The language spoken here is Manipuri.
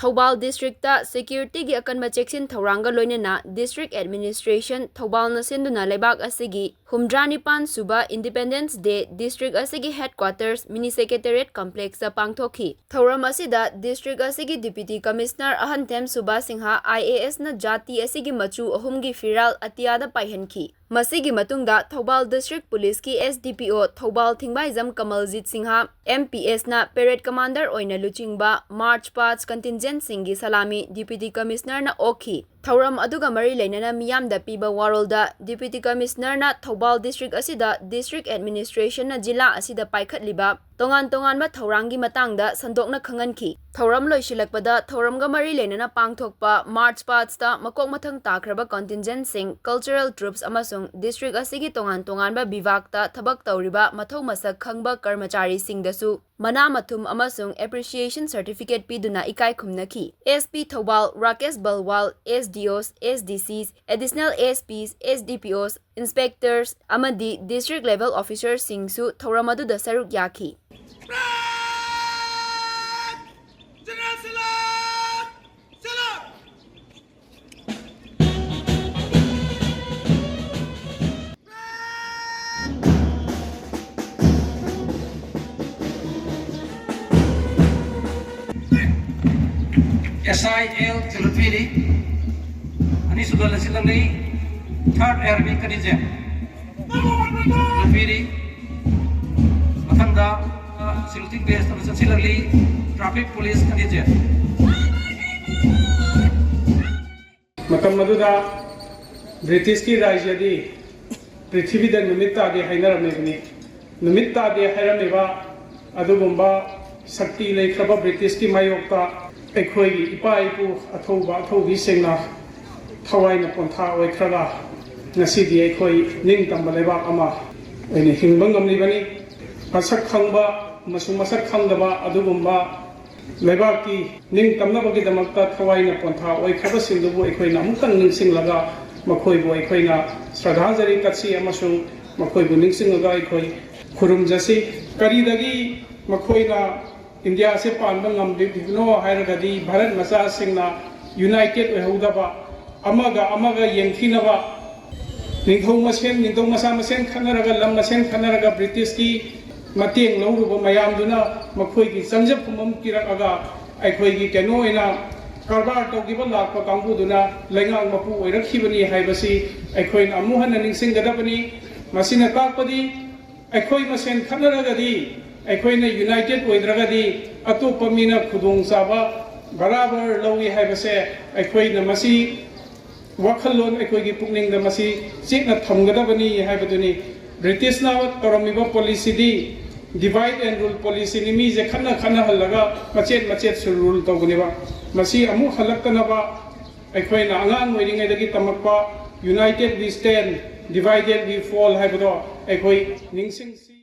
Thoubal District Security gi akanba cheksin thourang loinana District Administration Thoubal na sinduna Leibak asigi humdranipan suba Independence Day District asigi Headquarters Mini Secretariat Complex Pangthokkhi Thourm asida District asigi Deputy Commissioner Ahanthem Subhash Singh IAS na Jati asigi machu ahumgi firal atiya da paihankhi Masigi matungda Thoubal District Police ki SDPO Thoubal Thingbaijam Singh MPS na Parade Commander oina luchingba March Path Contingent Singh salami Deputy Commissioner na okkhi Thourm aduga mari leinana miyamda piba warolda Deputy Commissioner na Thoubal District asida District Administration na jila asida paikhatliba tongan ba thourangi matangda sandokna khangankhi Thourm loisilakpada Thourmga mari leinana pangthokpa March Path ta makok mathang takraba Contingent Singh Cultural Troops amasung District asigi tongan ba bivakta thabak tauriba mathau masak khangba karmachari singdasu mana mathum amasung appreciation certificate piduna ikai khumnakhi SP Thoubal Rakesh Balwal SDOs SDCs additional ASPs SDPOs inspectors amadi district level officers singsu Thourm aduda saruk yakhi SIL Silutwiri, Ani Subal Silangli, 3rd Airway Kadijam, Silutwiri, Mathanda, Silutik Base, Silangli, Traffic Police Kadijam. Mathamaduda, British ki Rajyadi, Prithivida Numita de Hainaramini, Numita de Hairamiva, Adubumba, Sakti Lake Raba British ki Mayokta. Ekhoi ipai pu athoba athogi sengna thawai na pontha oi khraga Ngasigi ekhoi ning tamba Leibak ama ene hingba ngamli bani masak khangba masung masak khangdaba adugumba Leibak ki ning tamna bagi damakta thawai na pontha oi khaba singdubu ekhoi na amukang ning singlaga makhoi bo ekhoi na shraddhanjali katsi amasung makhoi bu ning singaga ekhoi khurum jasi karidagi makhoi na India se panba ngamdibno hairagadi Bharat macha singna united oihodaba amaga yengthinaba ningthau masa masen khanaraga lam masen khanaraga British ki mateng lawruba mayamduna makhoi ki changjap phumam kirakaga aikhoi gi keno ina karbar tawgiba lakpa kanguduna lengang mapu oirakhibani haibasi aikhoi na amuhan ningsinggadabani masina takpadi aikhoi masen khanaragadi Aikoina United Oidragadi Atopa Mina Kudung Saba Barabar Lawi Habase Aikoina Masi Wakalon Aikogi Pukning the Masi Sikna Tamgadabani Habaduni British Nawat Toramiba Policy Divide and Rule Policy Nimi Kana Halaga Machet Rule Toguniva Masi Amu Halakanaba Aikoina Angan waiting at the Tamakpa United we stand, divided we fall Habado Aikoi Ningsing.